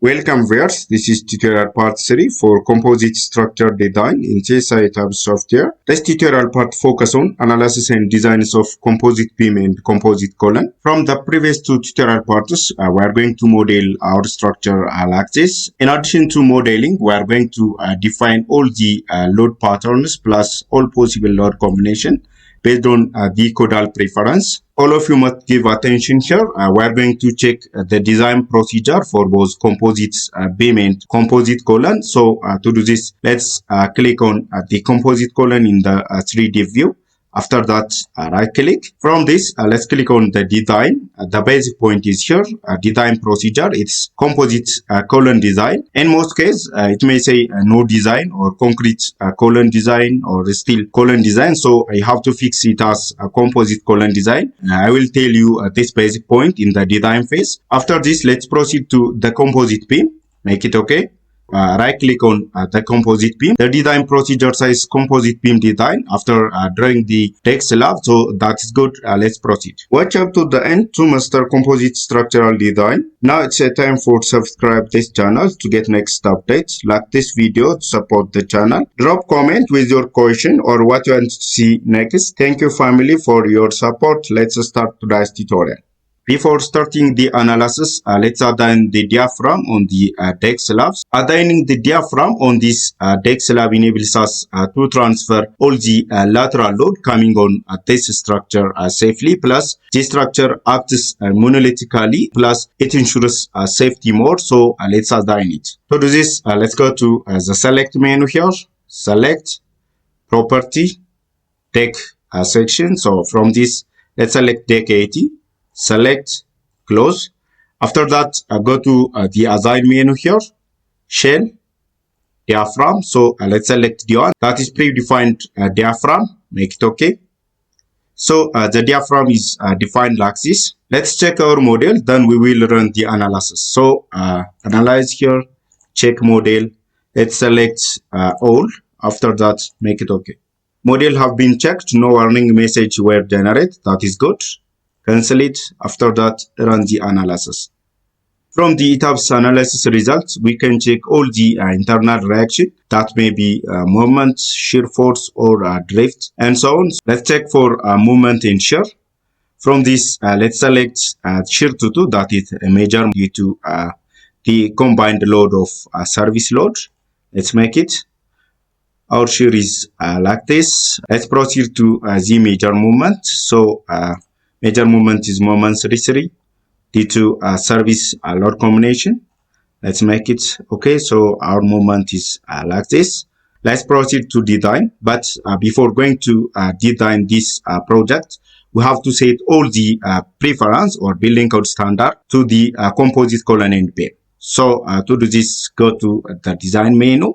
Welcome viewers, this is tutorial part 3 for composite structure design in CSI ETABS software. This tutorial part focus on analysis and designs of composite beam and composite column. From the previous two tutorial parts, we are going to model our structure like this. In addition to modeling, we are going to define all the load patterns plus all possible load combination based on the codal preference. All of you must give attention here. We are going to check the design procedure for both composite beam and composite column. So to do this, let's click on the composite column in the 3D view. After that, right click. From this, let's click on the design. The basic point is here, design procedure. It's composite column design. In most cases, it may say no design or concrete column design or steel column design. So I have to fix it as a composite column design. I will tell you this basic point in the design phase. After this, let's proceed to the composite beam. Make it okay. Right click on the composite beam. The design procedure says composite beam design after drawing the text slab, so that is good. Let's proceed. Watch up to the end to master composite structural design. Now it's a time for subscribe this channel to get next updates. Like this video to support the channel. Drop comment with your question or what you want to see next. Thank you family for your support. Let's start today's tutorial. Before starting the analysis, let's align the diaphragm on the deck slabs. Aligning the diaphragm on this deck slab enables us to transfer all the lateral load coming on this structure safely. Plus, this structure acts monolithically. Plus, it ensures safety more. So, let's align it. To do this, let's go to the select menu here. Select, property, deck section. So, from this, let's select deck 80. Select, close. After that, go to the assign menu here, shell, diaphragm. So let's select the one that is predefined diaphragm. Make it okay. So the diaphragm is defined like this. Let's check our model, then we will run the analysis. So analyze here, check model. Let's select all. After that, make it okay. Model have been checked. No warning message were generated. That is good. Cancel it. After that, run the analysis. From the ETABS analysis results, we can check all the internal reaction that may be movement, shear force, or drift, and so on. Let's check for movement in shear. From this, let's select shear to 2, that is a measure due to the combined load of service load. Let's make it. Our shear is like this. Let's proceed to the measure movement. So, measure movement is moment 33 due to service load combination. Let's make it okay. So our movement is like this. Let's proceed to design. But before going to design this project, we have to set all the preference or building code standard to the composite column and beam. So to do this, go to the design menu.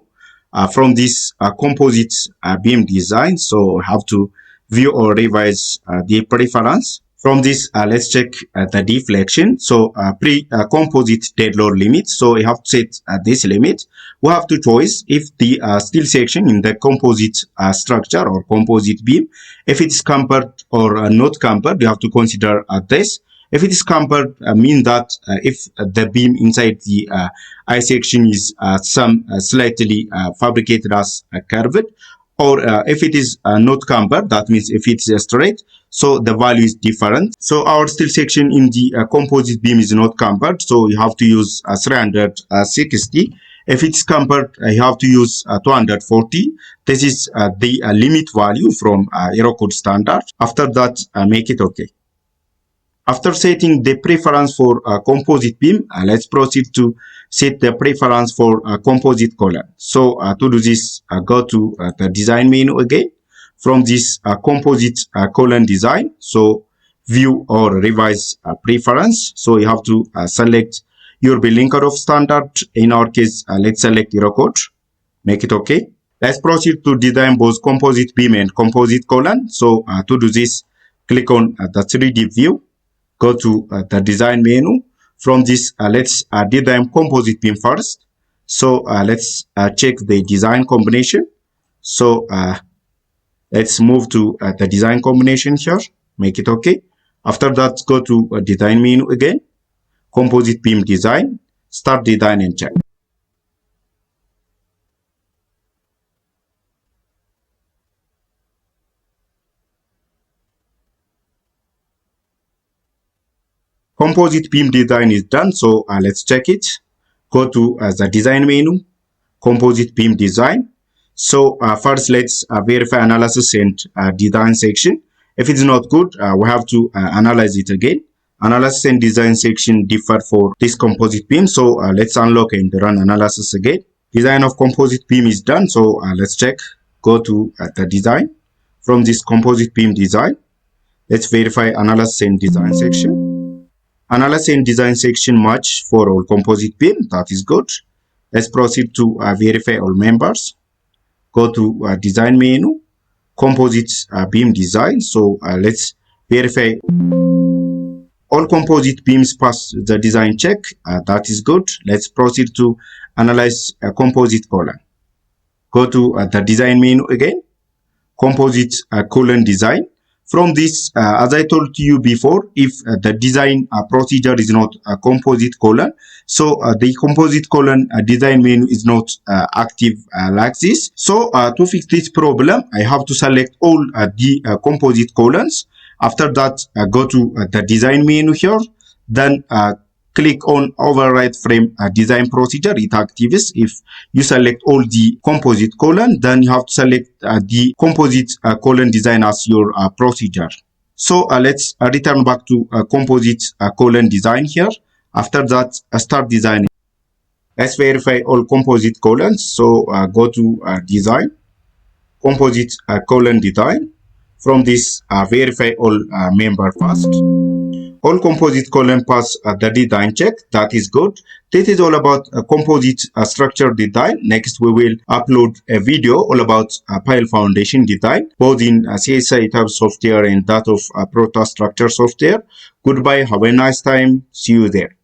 From this composite beam design, so we have to view or revise the preference. From this, let's check the deflection. So, composite dead load limit. So, we have to set this limit. We have to choose if the steel section in the composite structure or composite beam, if it is cambered or not cambered, you have to consider this. If it is cambered, mean that if the beam inside the I section is slightly fabricated as curved, or if it is not cambered, that means if it's straight, so the value is different. So our steel section in the composite beam is not cambered, so you have to use 360. If it's cambered, you have to use 240. This is the limit value from Eurocode standard. After that, make it okay. After setting the preference for composite beam, let's proceed to set the preference for composite column. So to do this, go to the design menu again. From this composite column design, so view or revise preference. So you have to select your building code of standard. In our case, let's select Eurocode. Make it okay. Let's proceed to design both composite beam and composite column. So to do this, click on the 3D view. Go to the design menu. From this, let's design composite beam first. So let's check the design combination. So let's move to the design combination here. Make it okay. After that, go to design menu again. Composite beam design. start design and check. Composite beam design is done, so let's check it. Go to the design menu, composite beam design. So first let's verify analysis and design section. If it's not good, we have to analyze it again. Analysis and design section differ for this composite beam, so let's unlock and run analysis again. Design of composite beam is done, so let's check. Go to the design. From this composite beam design, let's verify analysis and design section. Analysis and design section match for all composite beam. That is good. Let's proceed to verify all members. Go to design menu, composite beam design. So let's verify all composite beams pass the design check. That is good. Let's proceed to analyze a composite column. Go to the design menu again, composite column design. From this, as I told you before, if the design procedure is not a composite column, so the composite column design menu is not active like this. So to fix this problem, I have to select all the composite columns. After that, go to the design menu here, then click on override frame design procedure. It activates. If you select all the composite column, then you have to select the composite column design as your procedure. So let's return back to composite column design here. After that, start designing. Let's verify all composite columns. So go to design, composite column design. From this, verify all member first. All composite column pass the design check. That is good. This is all about composite structure design. Next, we will upload a video all about pile foundation design, both in CSI ETABS software and that of Proto structure software. Goodbye. Have a nice time. See you there.